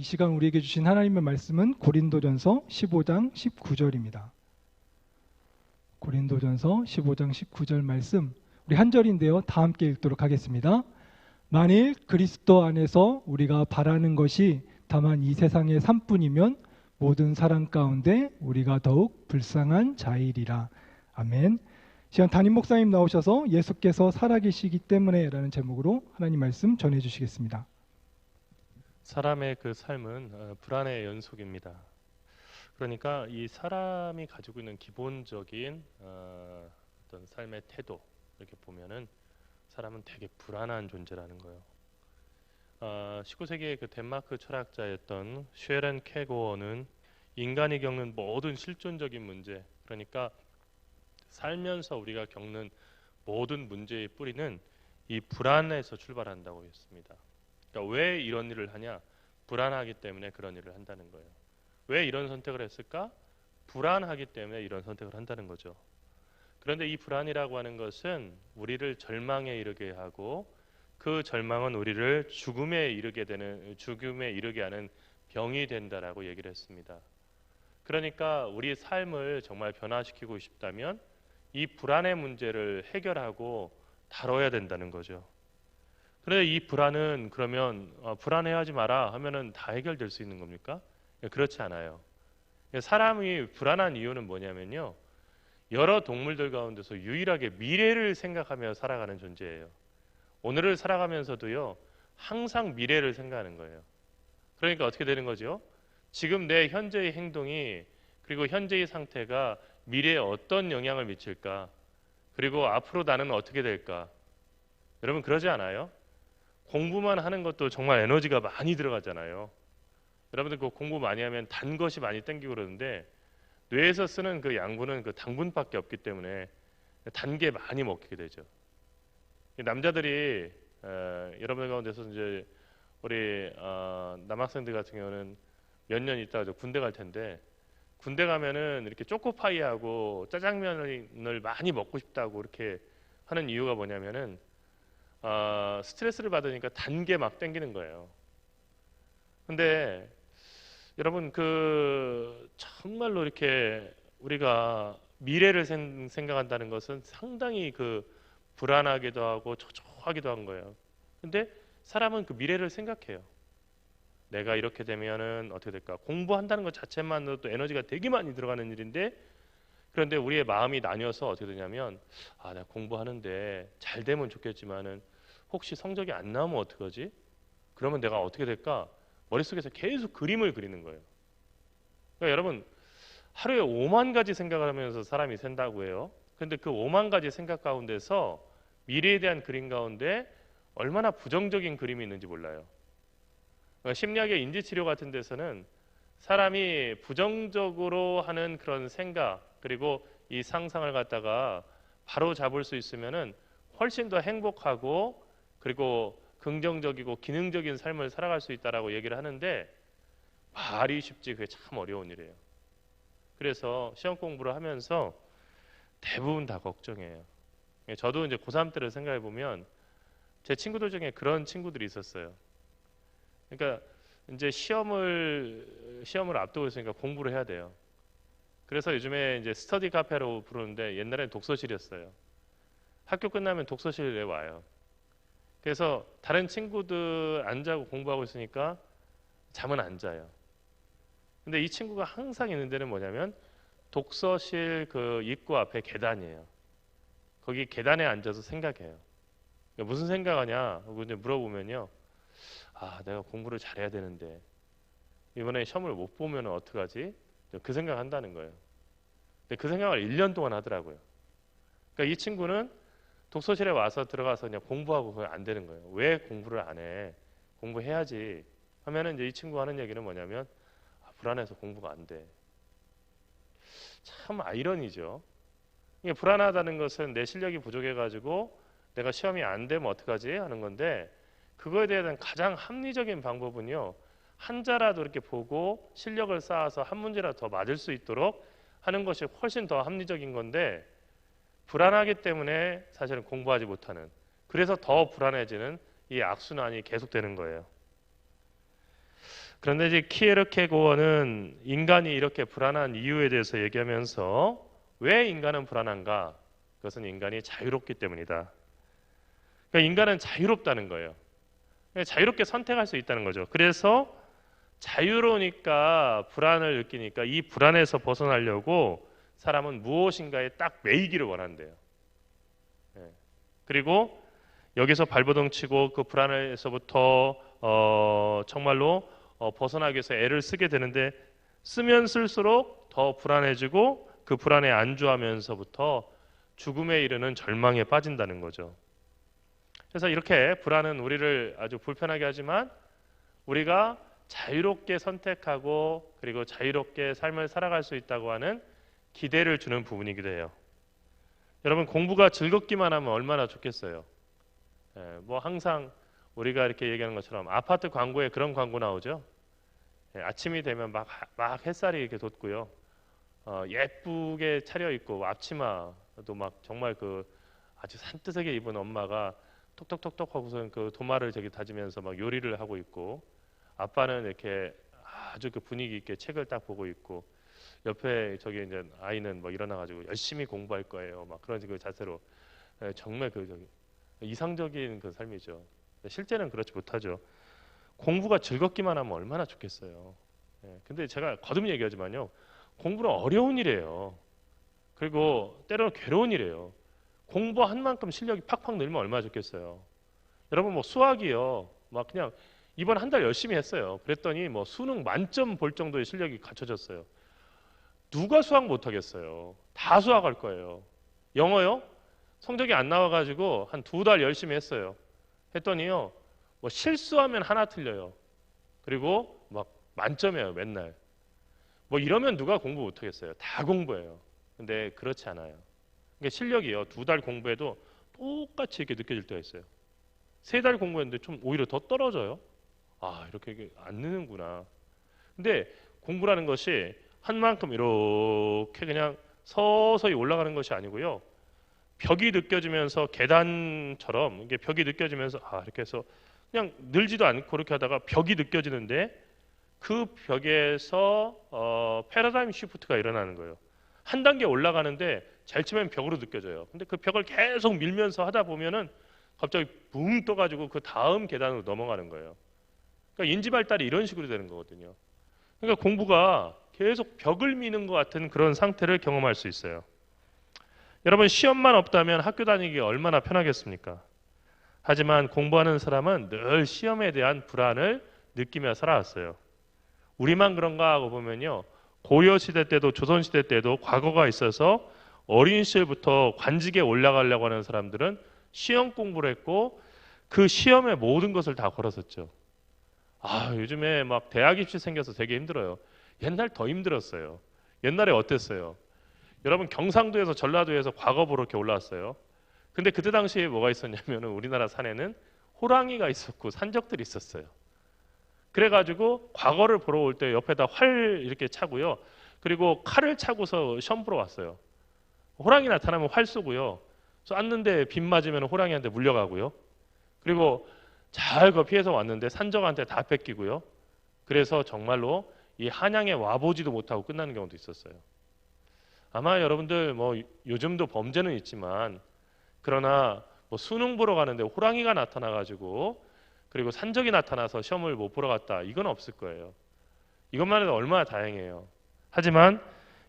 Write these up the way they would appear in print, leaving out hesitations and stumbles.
이 시간 우리에게 주신 하나님의 말씀은 고린도전서 15장 19절입니다. 고린도전서 15장 19절 말씀, 우리 한 절인데요. 다 함께 읽도록 하겠습니다. 만일 그리스도 안에서 우리가 바라는 것이 다만 이 세상의 삶뿐이면 모든 사람 가운데 우리가 더욱 불쌍한 자이리라. 아멘. 시간 담임 목사님 나오셔서 예수께서 살아계시기 때문에 라는 제목으로 하나님 말씀 전해주시겠습니다. 사람의 그 삶은 불안의 연속입니다. 그러니까 이 사람이 가지고 있는 기본적인 어떤 삶의 태도, 이렇게 보면은 사람은 되게 불안한 존재라는 거예요. 19세기의 그 덴마크 철학자였던 쉐렌 케고어는 인간이 겪는 모든 실존적인 문제, 그러니까 살면서 우리가 겪는 모든 문제의 뿌리는 이 불안에서 출발한다고 했습니다. 그러니까 왜 이런 일을 하냐? 불안하기 때문에 그런 일을 한다는 거예요. 왜 이런 선택을 했을까? 불안하기 때문에 이런 선택을 한다는 거죠. 그런데 이 불안이라고 하는 것은 우리를 절망에 이르게 하고, 그 절망은 우리를 죽음에 이르게 하는 병이 된다라고 얘기를 했습니다. 그러니까 우리 삶을 정말 변화시키고 싶다면 이 불안의 문제를 해결하고 다뤄야 된다는 거죠. 그런데 이 불안은 그러면 불안해하지 마라 하면은 다 해결될 수 있는 겁니까? 그렇지 않아요. 사람이 불안한 이유는 뭐냐면요, 여러 동물들 가운데서 유일하게 미래를 생각하며 살아가는 존재예요. 오늘을 살아가면서도요, 항상 미래를 생각하는 거예요. 그러니까 어떻게 되는 거죠? 지금 내 현재의 행동이, 그리고 현재의 상태가 미래에 어떤 영향을 미칠까? 그리고 앞으로 나는 어떻게 될까? 여러분 그러지 않아요? 공부만 하는 것도 정말 에너지가 많이 들어가잖아요. 여러분들 그 공부 많이 하면 단 것이 많이 땡기고 그러는데, 뇌에서 쓰는 그 양분은 그 당분밖에 없기 때문에 단 게 많이 먹히게 되죠. 남자들이 여러분들 가운데서 이제 우리 남학생들 같은 경우는 몇 년 있다가 군대 갈 텐데, 군대 가면은 이렇게 초코파이하고 짜장면을 많이 먹고 싶다고 이렇게 하는 이유가 뭐냐면은 스트레스를 받으니까 단 게 막 땡기는 거예요. 근데 여러분 그 정말로 이렇게 우리가 미래를 생각한다는 것은 상당히 그 불안하기도 하고 초조하기도 한 거예요. 근데 사람은 그 미래를 생각해요. 내가 이렇게 되면은 어떻게 될까? 공부한다는 것 자체만으로도 에너지가 되게 많이 들어가는 일인데, 그런데 우리의 마음이 나뉘어서 어떻게 되냐면, 내가 공부하는데 잘 되면 좋겠지만은 혹시 성적이 안 나오면 어떡하지? 그러면 내가 어떻게 될까? 머릿속에서 계속 그림을 그리는 거예요. 그러니까 여러분, 하루에 5만 가지 생각을 하면서 사람이 산다고 해요. 근데 그 5만 가지 생각 가운데서 미래에 대한 그림 가운데 얼마나 부정적인 그림이 있는지 몰라요. 그러니까 심리학의 인지치료 같은 데서는 사람이 부정적으로 하는 그런 생각, 그리고 이 상상을 갖다가 바로 잡을 수 있으면은 훨씬 더 행복하고, 그리고 긍정적이고 기능적인 삶을 살아갈 수 있다라고 얘기를 하는데, 말이 쉽지 그게 참 어려운 일이에요. 그래서 시험 공부를 하면서 대부분 다 걱정해요. 저도 이제 고3 때를 생각해 보면 제 친구들 중에 그런 친구들이 있었어요. 그러니까 이제 시험을 앞두고 있으니까 공부를 해야 돼요. 그래서 요즘에 이제 스터디 카페로 부르는데, 옛날에는 독서실이었어요. 학교 끝나면 독서실에 와요. 그래서 다른 친구들 안 자고 공부하고 있으니까 잠은 안 자요. 근데 이 친구가 항상 있는 데는 뭐냐면 독서실 그 입구 앞에 계단이에요. 거기 계단에 앉아서 생각해요. 그러니까 무슨 생각하냐 하고 이제 물어보면요, 내가 공부를 잘해야 되는데 이번에 시험을 못 보면 어떡하지? 그 생각한다는 거예요. 근데 그 생각을 1년 동안 하더라고요. 그러니까 이 친구는 독서실에 와서 들어가서 그냥 공부하고 그냥 안 되는 거예요. 왜 공부를 안 해? 공부해야지 하면은 이제 이 친구가 하는 얘기는 뭐냐면, 불안해서 공부가 안 돼. 참 아이러니죠. 이게 불안하다는 것은 내 실력이 부족해가지고 내가 시험이 안 되면 어떡하지 하는 건데, 그거에 대한 가장 합리적인 방법은요, 한자라도 이렇게 보고 실력을 쌓아서 한 문제라도 더 맞을 수 있도록 하는 것이 훨씬 더 합리적인 건데, 불안하기 때문에 사실은 공부하지 못하는, 그래서 더 불안해지는 이 악순환이 계속되는 거예요. 그런데 이제 키에르케고어는 인간이 이렇게 불안한 이유에 대해서 얘기하면서 왜 인간은 불안한가? 그것은 인간이 자유롭기 때문이다. 그러니까 인간은 자유롭다는 거예요. 자유롭게 선택할 수 있다는 거죠. 그래서 자유로우니까 불안을 느끼니까 이 불안에서 벗어나려고 사람은 무엇인가에 딱 매이기를 원한대요. 예. 그리고 여기서 발버둥 치고 그 불안에서부터 정말로 벗어나기 위해서 애를 쓰게 되는데 쓰면 쓸수록 더 불안해지고 그 불안에 안주하면서부터 죽음에 이르는 절망에 빠진다는 거죠. 그래서 이렇게 불안은 우리를 아주 불편하게 하지만 우리가 자유롭게 선택하고 그리고 자유롭게 삶을 살아갈 수 있다고 하는 기대를 주는 부분이기도 해요. 여러분 공부가 즐겁기만 하면 얼마나 좋겠어요. 뭐 항상 우리가 이렇게 얘기하는 것처럼 아파트 광고에 그런 광고 나오죠. 아침이 되면 막 햇살이 이렇게 돋고요. 예쁘게 차려 입고 앞치마도 막 정말 그 아주 산뜻하게 입은 엄마가 톡톡톡톡 하고서 그 도마를 저기 다지면서 막 요리를 하고 있고 아빠는 이렇게 아주 그 분위기 있게 책을 딱 보고 있고 옆에 저기 이제 아이는 뭐 일어나가지고 열심히 공부할 거예요. 막 그런 그 자세로 정말 그 저기 이상적인 그 삶이죠. 실제는 그렇지 못하죠. 공부가 즐겁기만 하면 얼마나 좋겠어요. 근데 제가 거듭 얘기하지만요. 공부는 어려운 일이에요. 그리고 때로는 괴로운 일이에요. 공부한 만큼 실력이 팍팍 늘면 얼마나 좋겠어요. 여러분 뭐 수학이요. 막 그냥 이번 한 달 열심히 했어요. 그랬더니 뭐 수능 만점 볼 정도의 실력이 갖춰졌어요. 누가 수학 못하겠어요. 다 수학할 거예요. 영어요? 성적이 안 나와가지고 한 2달 열심히 했어요. 했더니요. 뭐 실수하면 하나 틀려요. 그리고 막 만점이에요. 맨날. 뭐 이러면 누가 공부 못하겠어요. 다 공부해요. 근데 그렇지 않아요. 그러니까 실력이요. 2달 공부해도 똑같이 이렇게 느껴질 때가 있어요. 3달 공부했는데 좀 오히려 더 떨어져요. 아 이렇게 안 느는구나. 근데 공부라는 것이 한 만큼 이렇게 그냥 서서히 올라가는 것이 아니고요. 벽이 느껴지면서 계단처럼 이게 벽이 느껴지면서 이렇게 해서 그냥 늘지도 않고 이렇게 하다가 벽이 느껴지는데 그 벽에서 패러다임 시프트가 일어나는 거예요. 한 단계 올라가는데 잘 치면 벽으로 느껴져요. 근데 그 벽을 계속 밀면서 하다 보면은 갑자기 붕 떠가지고 그 다음 계단으로 넘어가는 거예요. 그러니까 인지 발달이 이런 식으로 되는 거거든요. 그러니까 공부가 계속 벽을 미는 것 같은 그런 상태를 경험할 수 있어요. 여러분 시험만 없다면 학교 다니기 얼마나 편하겠습니까? 하지만 공부하는 사람은 늘 시험에 대한 불안을 느끼며 살아왔어요. 우리만 그런가 하고 보면요. 고려시대 때도 조선시대 때도 과거가 있어서 어린 시절부터 관직에 올라가려고 하는 사람들은 시험 공부를 했고 그 시험에 모든 것을 다 걸었었죠. 요즘에 막 대학 입시 생겨서 되게 힘들어요. 옛날 더 힘들었어요. 옛날에 어땠어요? 여러분 경상도에서 전라도에서 과거부로 이렇게 올라왔어요. 근데 그때 당시에 뭐가 있었냐면 우리나라 산에는 호랑이가 있었고 산적들이 있었어요. 그래가지고 과거를 보러 올 때 옆에다 활 이렇게 차고요. 그리고 칼을 차고서 시험 보러 왔어요. 호랑이 나타나면 활 쏘고요. 쐈는데 빗 맞으면 호랑이한테 물려가고요. 그리고 잘 그 피해서 왔는데 산적한테 다 뺏기고요. 그래서 정말로 이 한양에 와보지도 못하고 끝나는 경우도 있었어요. 아마 여러분들 뭐 요즘도 범죄는 있지만 그러나 뭐 수능 보러 가는데 호랑이가 나타나가지고 그리고 산적이 나타나서 시험을 못 보러 갔다 이건 없을 거예요. 이것만 해도 얼마나 다행이에요. 하지만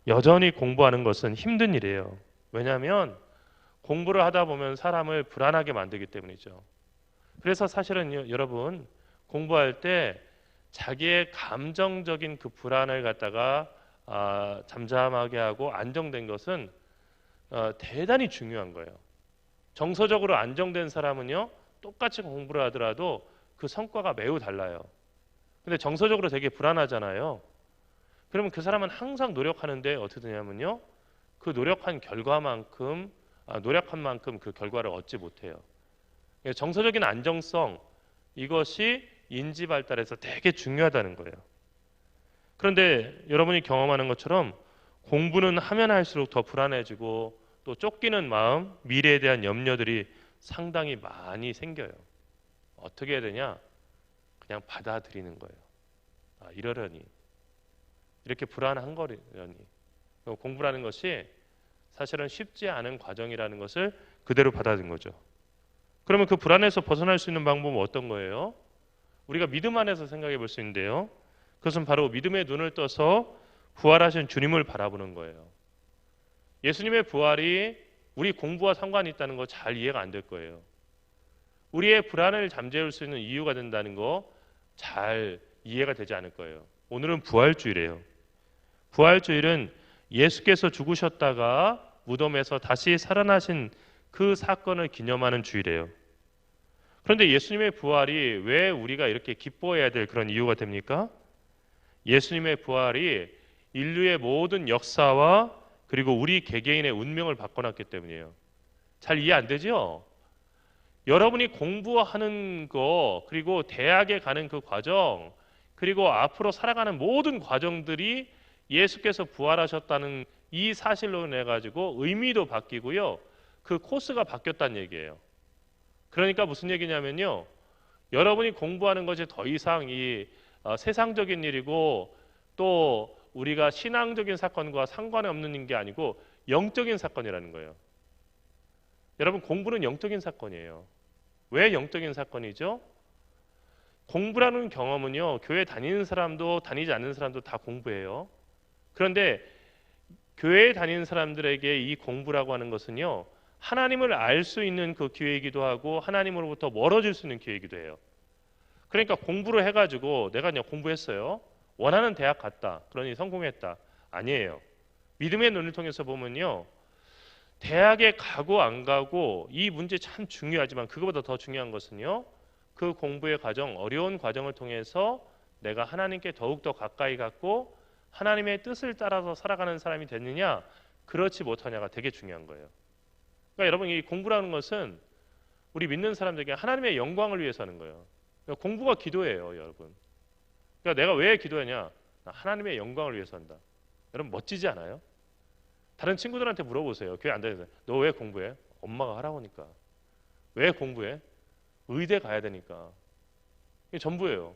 여전히 공부하는 것은 힘든 일이에요. 왜냐하면 공부를 하다 보면 사람을 불안하게 만들기 때문이죠. 그래서 사실은 여러분 공부할 때 자기의 감정적인 그 불안을 갖다가 잠잠하게 하고 안정된 것은 대단히 중요한 거예요. 정서적으로 안정된 사람은요 똑같이 공부를 하더라도 그 성과가 매우 달라요. 근데 정서적으로 되게 불안하잖아요. 그러면 그 사람은 항상 노력하는데 어떻게 되냐면요 그 노력한 만큼 그 결과를 얻지 못해요. 정서적인 안정성 이것이 인지 발달에서 되게 중요하다는 거예요. 그런데 여러분이 경험하는 것처럼 공부는 하면 할수록 더 불안해지고 또 쫓기는 마음, 미래에 대한 염려들이 상당히 많이 생겨요. 어떻게 해야 되냐? 그냥 받아들이는 거예요. 이러려니 이렇게 불안한 거려니 공부라는 것이 사실은 쉽지 않은 과정이라는 것을 그대로 받아들인 거죠. 그러면 그 불안에서 벗어날 수 있는 방법은 어떤 거예요? 우리가 믿음 안에서 생각해 볼 수 있는데요. 그것은 바로 믿음의 눈을 떠서 부활하신 주님을 바라보는 거예요. 예수님의 부활이 우리 공부와 상관이 있다는 거 잘 이해가 안 될 거예요. 우리의 불안을 잠재울 수 있는 이유가 된다는 거 잘 이해가 되지 않을 거예요. 오늘은 부활주일이에요. 부활주일은 예수께서 죽으셨다가 무덤에서 다시 살아나신 그 사건을 기념하는 주일이에요. 그런데 예수님의 부활이 왜 우리가 이렇게 기뻐해야 될 그런 이유가 됩니까? 예수님의 부활이 인류의 모든 역사와 그리고 우리 개개인의 운명을 바꿔놨기 때문이에요. 잘 이해 안 되죠? 여러분이 공부하는 거, 그리고 대학에 가는 그 과정, 그리고 앞으로 살아가는 모든 과정들이 예수께서 부활하셨다는 이 사실로 인해 가지고 의미도 바뀌고요. 그 코스가 바뀌었다는 얘기예요. 그러니까 무슨 얘기냐면요. 여러분이 공부하는 것이 더 이상 이 세상적인 일이고 또 우리가 신앙적인 사건과 상관이 없는 게 아니고 영적인 사건이라는 거예요. 여러분 공부는 영적인 사건이에요. 왜 영적인 사건이죠? 공부라는 경험은요. 교회 다니는 사람도 다니지 않는 사람도 다 공부해요. 그런데 교회에 다니는 사람들에게 이 공부라고 하는 것은요. 하나님을 알 수 있는 그 기회이기도 하고 하나님으로부터 멀어질 수 있는 기회이기도 해요. 그러니까 공부를 해가지고 내가 그냥 공부했어요. 원하는 대학 갔다. 그러니 성공했다. 아니에요. 믿음의 눈을 통해서 보면요. 대학에 가고 안 가고 이 문제 참 중요하지만 그거보다 더 중요한 것은요. 그 공부의 과정, 어려운 과정을 통해서 내가 하나님께 더욱더 가까이 갔고 하나님의 뜻을 따라서 살아가는 사람이 됐느냐 그렇지 못하냐가 되게 중요한 거예요. 그러니까 여러분 이 공부라는 것은 우리 믿는 사람들에게 하나님의 영광을 위해서 하는 거예요. 그러니까 공부가 기도예요, 여러분. 그러니까 내가 왜 기도하냐? 나 하나님의 영광을 위해서 한다. 여러분 멋지지 않아요? 다른 친구들한테 물어보세요. 교회 안 다니세요? 너 왜 공부해? 엄마가 하라고 하니까. 왜 공부해? 의대 가야 되니까. 이게 전부예요.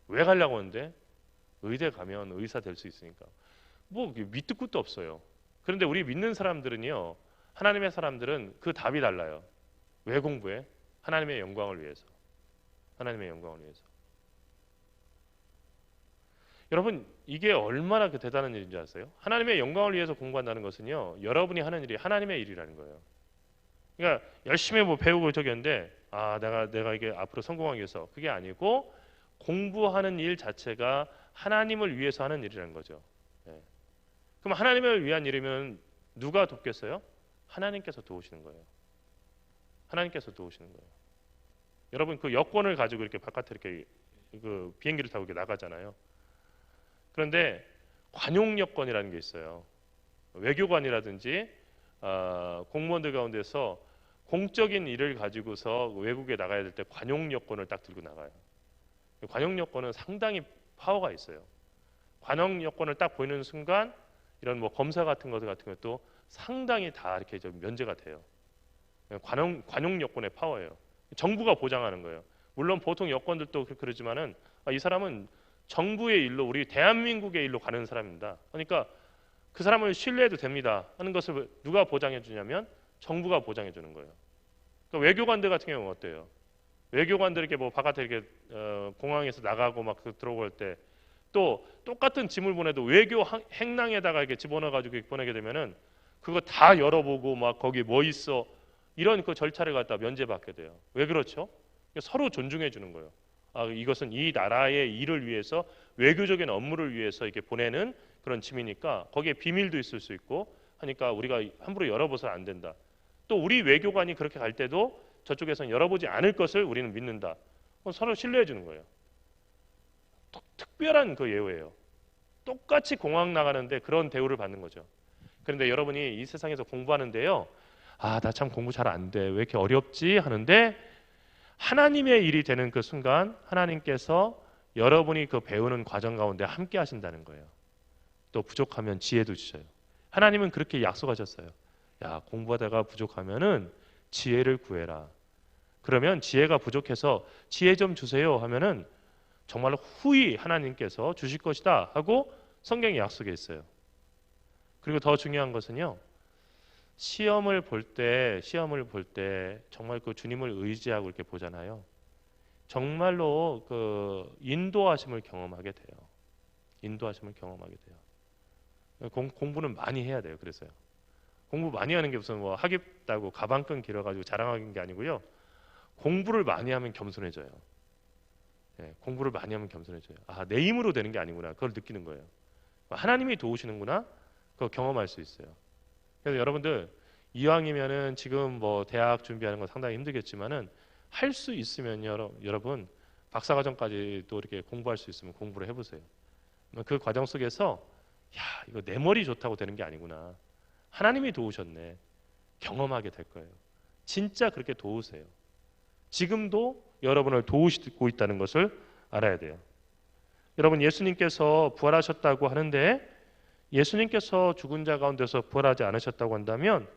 왜 가려고 하는데? 의대 가면 의사 될 수 있으니까. 뭐 밑도 끝도 없어요. 그런데 우리 믿는 사람들은요. 하나님의 사람들은 그 답이 달라요. 왜 공부해? 하나님의 영광을 위해서. 하나님의 영광을 위해서. 여러분 이게 얼마나 그 대단한 일인지 아세요? 하나님의 영광을 위해서 공부한다는 것은요. 여러분이 하는 일이 하나님의 일이라는 거예요. 그러니까 열심히 뭐 배우고 저기 했는데 내가 이게 앞으로 성공하기 위해서 그게 아니고 공부하는 일 자체가 하나님을 위해서 하는 일이라는 거죠. 네. 그럼 하나님을 위한 일이면 누가 돕겠어요? 하나님께서 도우시는 거예요. 하나님께서 도우시는 거예요. 여러분 그 여권을 가지고 이렇게 바깥에 이렇게 그 비행기를 타고 이렇게 나가잖아요. 그런데 관용 여권이라는 게 있어요. 외교관이라든지 공무원들 가운데서 공적인 일을 가지고서 외국에 나가야 될 때 관용 여권을 딱 들고 나가요. 관용 여권은 상당히 파워가 있어요. 관용 여권을 딱 보이는 순간 이런 뭐 검사 같은 것도 상당히 다 이렇게 좀 면제가 돼요. 관용 여권의 파워예요. 정부가 보장하는 거예요. 물론 보통 여권들도 그러지만은 이 사람은 정부의 일로 우리 대한민국의 일로 가는 사람입니다. 그러니까 그 사람을 신뢰해도 됩니다 하는 것을 누가 보장해 주냐면 정부가 보장해 주는 거예요. 그러니까 외교관들 같은 경우는 어때요? 외교관들에게 뭐 바깥에 이렇게 공항에서 나가고 막 들어올 때 또 똑같은 짐을 보내도 외교 행랑에다가 이렇게 집어넣어 가지고 보내게 되면은 그거 다 열어보고 막 거기 뭐 있어 이런 그 절차를 갖다 면제받게 돼요. 왜 그렇죠? 서로 존중해 주는 거예요. 이것은 이 나라의 일을 위해서 외교적인 업무를 위해서 이렇게 보내는 그런 짐이니까 거기에 비밀도 있을 수 있고 하니까 우리가 함부로 열어봐서는 안 된다. 또 우리 외교관이 그렇게 갈 때도 저쪽에서는 열어보지 않을 것을 우리는 믿는다. 서로 신뢰해 주는 거예요. 특별한 그 예우예요. 똑같이 공항 나가는데 그런 대우를 받는 거죠. 그런데 여러분이 이 세상에서 공부하는데요. 나 참 공부 잘 안 돼. 왜 이렇게 어렵지? 하는데 하나님의 일이 되는 그 순간 하나님께서 여러분이 그 배우는 과정 가운데 함께 하신다는 거예요. 또 부족하면 지혜도 주셔요. 하나님은 그렇게 약속하셨어요. 야, 공부하다가 부족하면은 지혜를 구해라. 그러면 지혜가 부족해서 지혜 좀 주세요 하면은 정말로 후히 하나님께서 주실 것이다 하고 성경이 약속해 있어요. 그리고 더 중요한 것은요. 시험을 볼 때 정말 그 주님을 의지하고 이렇게 보잖아요. 정말로 그 인도하심을 경험하게 돼요. 인도하심을 경험하게 돼요. 공부는 많이 해야 돼요. 그래서요. 공부 많이 하는 게 무슨 뭐 학입다고 가방끈 길어가지고 자랑하는 게 아니고요. 공부를 많이 하면 겸손해져요. 네, 공부를 많이 하면 겸손해져요. 아, 내 힘으로 되는 게 아니구나. 그걸 느끼는 거예요. 하나님이 도우시는구나. 그거 경험할 수 있어요. 그래서 여러분들 이왕이면은 지금 뭐 대학 준비하는 건 상당히 힘들겠지만은 할 수 있으면 여러분 박사과정까지도 이렇게 공부할 수 있으면 공부를 해보세요. 그 과정 속에서 야, 이거 내 머리 좋다고 되는 게 아니구나. 하나님이 도우셨네. 경험하게 될 거예요. 진짜 그렇게 도우세요. 지금도 여러분을 도우시고 있다는 것을 알아야 돼요. 여러분 예수님께서 부활하셨다고 하는데 예수님께서 죽은 자 가운데서 부활하지 않으셨다고 한다면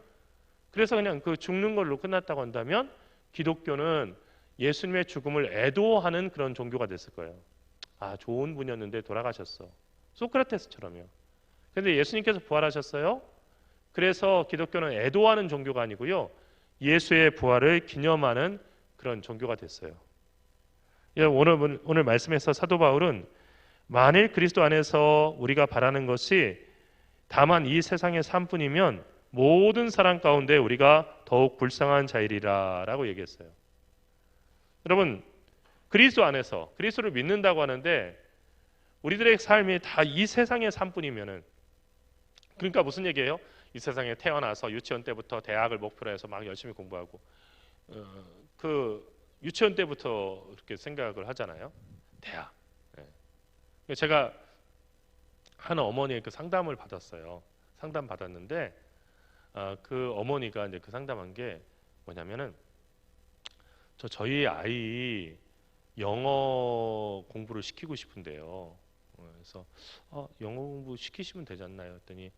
그래서 그냥 그 죽는 걸로 끝났다고 한다면 기독교는 예수님의 죽음을 애도하는 그런 종교가 됐을 거예요. 아, 좋은 분이었는데 돌아가셨어. 소크라테스처럼요. 그런데 예수님께서 부활하셨어요. 그래서 기독교는 애도하는 종교가 아니고요. 예수의 부활을 기념하는 그런 종교가 됐어요. 오늘 말씀에서 사도 바울은 만일 그리스도 안에서 우리가 바라는 것이 다만 이 세상의 삶뿐이면 모든 사람 가운데 우리가 더욱 불쌍한 자이리라 라고 얘기했어요. 여러분 그리스도 안에서 그리스도를 믿는다고 하는데 우리들의 삶이 다 이 세상의 삶뿐이면은 그러니까 무슨 얘기예요? 이 세상에 태어나서 유치원 때부터 대학을 목표로 해서 막 열심히 공부하고 그 유치원 때부터 그렇게 생각을 하잖아요. 대학. 네. 제가 한 어머니의 그 상담을 받았어요. 상담 받았는데 그 어머니가 이제 그 상담한 게 뭐냐면은 저희 아이 영어 공부를 시키고 싶은데요. 그래서 영어 공부 시키시면 되지 않나요? 했더니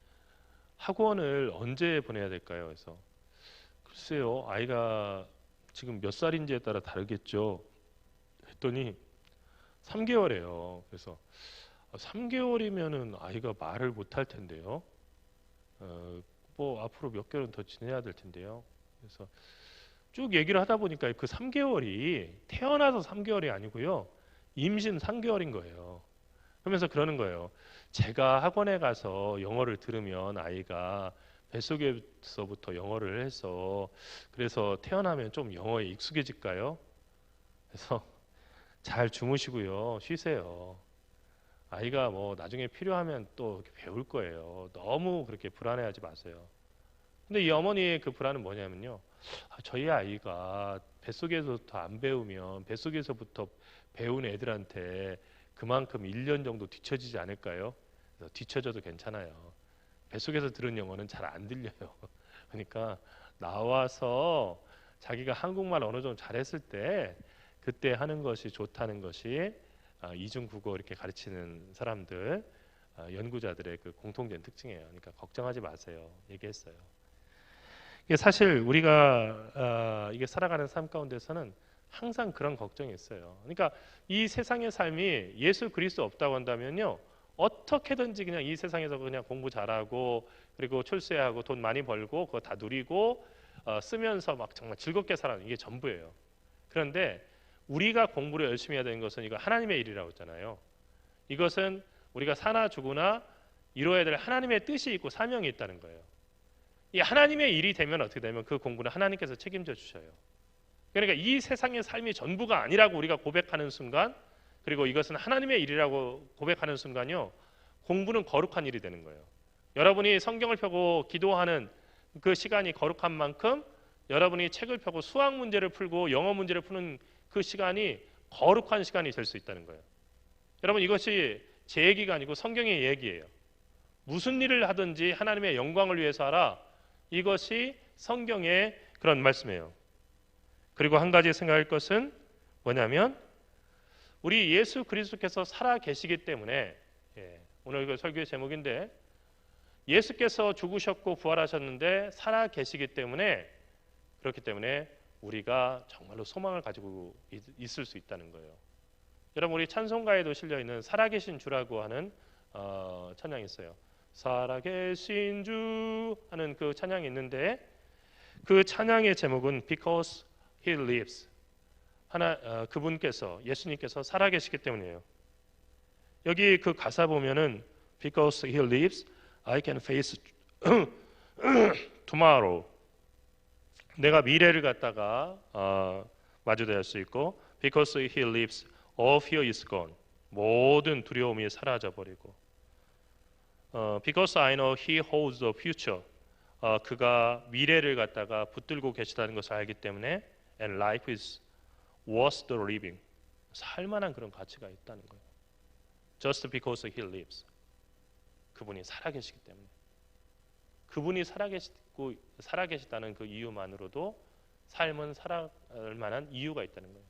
학원을 언제 보내야 될까요? 그래서 글쎄요, 아이가 지금 몇 살인지에 따라 다르겠죠. 했더니 3개월이에요. 그래서 3개월이면은 아이가 말을 못할 텐데요. 뭐 앞으로 몇 개월은 더 지내야 될 텐데요. 그래서 쭉 얘기를 하다 보니까 그 3개월이 태어나서 3개월이 아니고요. 임신 3개월인 거예요. 그러면서 그러는 거예요. 제가 학원에 가서 영어를 들으면 아이가 뱃속에서부터 영어를 해서 그래서 태어나면 좀 영어에 익숙해질까요? 그래서 잘 주무시고요. 쉬세요. 아이가 뭐 나중에 필요하면 또 배울 거예요. 너무 그렇게 불안해하지 마세요. 근데 이 어머니의 그 불안은 뭐냐면요. 저희 아이가 뱃속에서부터 안 배우면 뱃속에서부터 배운 애들한테 그만큼 1년 정도 뒤처지지 않을까요? 그래서 뒤처져도 괜찮아요. 뱃속에서 들은 영어는 잘 안 들려요. 그러니까 나와서 자기가 한국말 어느 정도 잘했을 때 그때 하는 것이 좋다는 것이 이중국어 이렇게 가르치는 사람들 연구자들의 그 공통된 특징이에요. 그러니까 걱정하지 마세요. 얘기했어요. 이게 사실 우리가 이게 살아가는 삶 가운데서는 항상 그런 걱정이 있어요. 그러니까 이 세상의 삶이 예수 그리스도 없다고 한다면요. 어떻게든지 그냥 이 세상에서 그냥 공부 잘하고 그리고 출세하고 돈 많이 벌고 그거 다 누리고 쓰면서 막 정말 즐겁게 살아가는 이게 전부예요. 그런데 우리가 공부를 열심히 해야 되는 것은 이거 하나님의 일이라고 했잖아요. 이것은 우리가 사나 죽으나 이루어야 될 하나님의 뜻이 있고 사명이 있다는 거예요. 이 하나님의 일이 되면 어떻게 되면 그 공부는 하나님께서 책임져 주셔요. 그러니까 이 세상의 삶이 전부가 아니라고 우리가 고백하는 순간 그리고 이것은 하나님의 일이라고 고백하는 순간요. 공부는 거룩한 일이 되는 거예요. 여러분이 성경을 펴고 기도하는 그 시간이 거룩한 만큼 여러분이 책을 펴고 수학 문제를 풀고 영어 문제를 푸는 그 시간이 거룩한 시간이 될 수 있다는 거예요. 여러분 이것이 제 얘기가 아니고 성경의 얘기예요. 무슨 일을 하든지 하나님의 영광을 위해서 하라. 이것이 성경의 그런 말씀이에요. 그리고 한 가지 생각할 것은 뭐냐면 우리 예수 그리스도께서 살아 계시기 때문에 오늘 그 설교의 제목인데 예수께서 죽으셨고 부활하셨는데 살아 계시기 때문에 그렇기 때문에 우리가 정말로 소망을 가지고 있을 수 있다는 거예요. 여러분 우리 찬송가에도 실려 있는 살아계신 주라고 하는 찬양이 있어요. 살아계신 주 하는 그 찬양이 있는데 그 찬양의 제목은 Because He Lives. 그분께서 예수님께서 살아계시기 때문이에요. 여기 그 가사 보면은 Because He lives, I can face tomorrow. 내가 미래를 갖다가 마주대할 수 있고 Because He lives, all fear is gone. 모든 두려움이 사라져 버리고 Because I know He holds the future. 그가 미래를 갖다가 붙들고 계시다는 것을 알기 때문에 And life is worth the living. 살만한 그런 가치가 있다는 거예요. Just because He lives. 그분이 살아계시기 때문에. 그분이 살아계시다는 그 이유만으로도 삶은 살아갈 만한 이유가 있다는 거예요.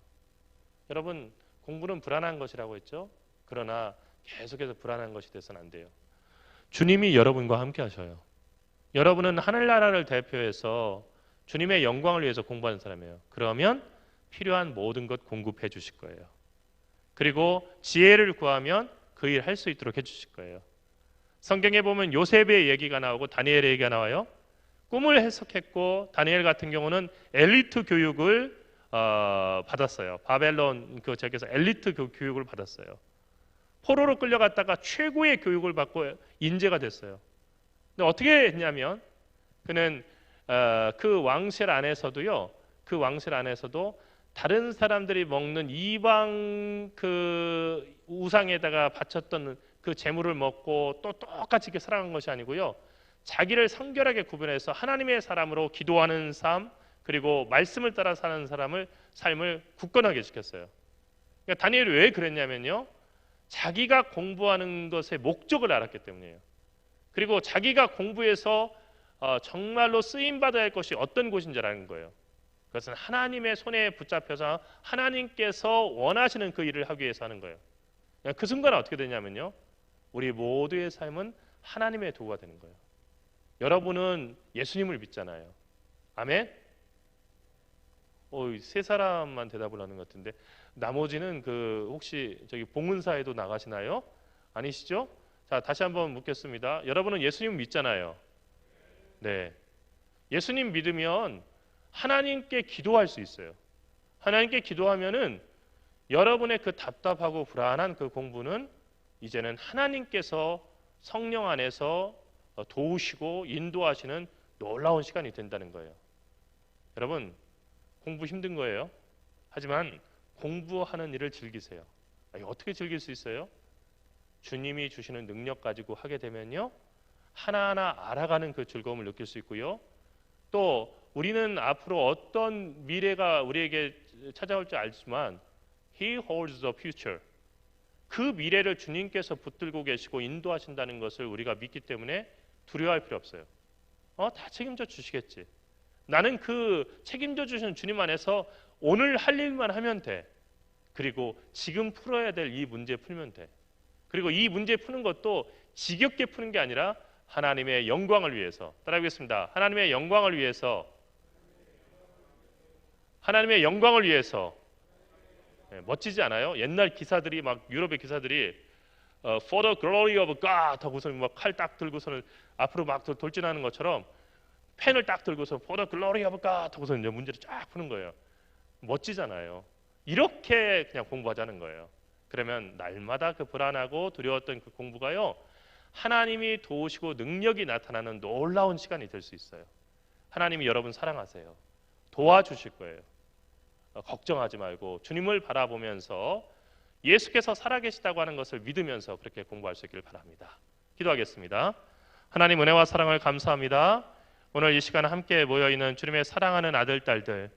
여러분 공부는 불안한 것이라고 했죠. 그러나 계속해서 불안한 것이 돼서는 안 돼요. 주님이 여러분과 함께 하셔요. 여러분은 하늘나라를 대표해서 주님의 영광을 위해서 공부하는 사람이에요. 그러면 필요한 모든 것 공급해 주실 거예요. 그리고 지혜를 구하면 그 일 할 수 있도록 해주실 거예요. 성경에 보면 요셉의 얘기가 나오고 다니엘의 얘기가 나와요. 꿈을 해석했고 다니엘 같은 경우는 엘리트 교육을 받았어요. 바벨론 그 지역에서 엘리트 교육을 받았어요. 포로로 끌려갔다가 최고의 교육을 받고 인재가 됐어요. 근데 어떻게 했냐면 그는 그 왕실 안에서도요. 그 왕실 안에서도 다른 사람들이 먹는 이방 그 우상에다가 바쳤던 그 재물을 먹고 또 똑같이 이렇게 살아간 것이 아니고요. 자기를 성결하게 구분해서 하나님의 사람으로 기도하는 삶 그리고 말씀을 따라 사는 삶을 굳건하게 지켰어요. 그러니까 다니엘이 왜 그랬냐면요. 자기가 공부하는 것의 목적을 알았기 때문이에요. 그리고 자기가 공부해서 정말로 쓰임받아야 할 것이 어떤 곳인지 아는 거예요. 그것은 하나님의 손에 붙잡혀서 하나님께서 원하시는 그 일을 하기 위해서 하는 거예요. 그 순간은 어떻게 되냐면요. 우리 모두의 삶은 하나님의 도구가 되는 거예요. 여러분은 예수님을 믿잖아요. 아멘? 세 사람만 대답을 하는 것 같은데 나머지는 혹시 저기 봉은사에도 나가시나요? 아니시죠? 자, 다시 한번 묻겠습니다. 여러분은 예수님 믿잖아요. 네. 예수님 믿으면 하나님께 기도할 수 있어요. 하나님께 기도하면은 여러분의 그 답답하고 불안한 그 공부는 이제는 하나님께서 성령 안에서 도우시고 인도하시는 놀라운 시간이 된다는 거예요. 여러분 공부 힘든 거예요. 하지만 공부하는 일을 즐기세요. 어떻게 즐길 수 있어요? 주님이 주시는 능력 가지고 하게 되면요. 하나하나 알아가는 그 즐거움을 느낄 수 있고요. 또 우리는 앞으로 어떤 미래가 우리에게 찾아올지 알지만 He holds the future. 그 미래를 주님께서 붙들고 계시고 인도하신다는 것을 우리가 믿기 때문에 두려워할 필요 없어요. 다 책임져 주시겠지. 나는 그 책임져 주시는 주님 안에서 오늘 할 일만 하면 돼. 그리고 지금 풀어야 될 이 문제 풀면 돼. 그리고 이 문제 푸는 것도 지겹게 푸는 게 아니라 하나님의 영광을 위해서. 따라하겠습니다. 하나님의 영광을 위해서. 하나님의 영광을 위해서. 네, 멋지지 않아요? 옛날 기사들이 막 유럽의 기사들이 For the glory of God 하고서는 막 칼 딱 들고서는 앞으로 막 돌진하는 것처럼 펜을 딱 들고서 For the glory of God 하고서는 이제 문제를 쫙 푸는 거예요. 멋지잖아요. 이렇게 그냥 공부하자는 거예요. 그러면 날마다 그 불안하고 두려웠던 그 공부가요. 하나님이 도우시고 능력이 나타나는 놀라운 시간이 될 수 있어요. 하나님이 여러분 사랑하세요. 도와주실 거예요. 걱정하지 말고 주님을 바라보면서 예수께서 살아계시다고 하는 것을 믿으면서 그렇게 공부할 수 있기를 바랍니다. 기도하겠습니다. 하나님 은혜와 사랑을 감사합니다. 오늘 이 시간 함께 모여있는 주님의 사랑하는 아들, 딸들,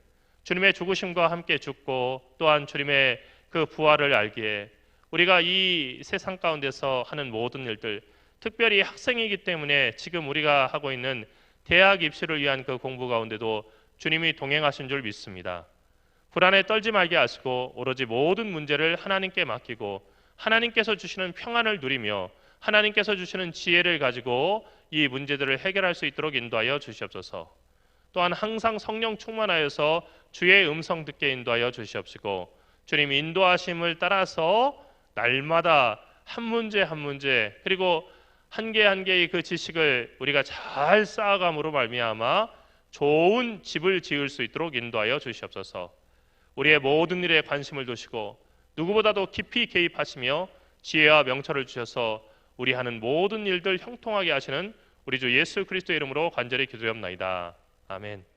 주님의 죽으심과 함께 죽고 또한 주님의 그 부활을 알기에 우리가 이 세상 가운데서 하는 모든 일들, 특별히 학생이기 때문에 지금 우리가 하고 있는 대학 입시를 위한 그 공부 가운데도 주님이 동행하신 줄 믿습니다. 불안에 떨지 말게 하시고 오로지 모든 문제를 하나님께 맡기고 하나님께서 주시는 평안을 누리며 하나님께서 주시는 지혜를 가지고 이 문제들을 해결할 수 있도록 인도하여 주시옵소서. 또한 항상 성령 충만하여서 주의 음성 듣게 인도하여 주시옵시고 주님 인도하심을 따라서 날마다 한 문제 한 문제 그리고 한 개 한 개의 그 지식을 우리가 잘 쌓아감으로 말미암아 좋은 집을 지을 수 있도록 인도하여 주시옵소서. 우리의 모든 일에 관심을 두시고 누구보다도 깊이 개입하시며 지혜와 명철을 주셔서 우리 하는 모든 일들 형통하게 하시는 우리 주 예수 그리스도의 이름으로 간절히 기도하옵나이다. 아멘.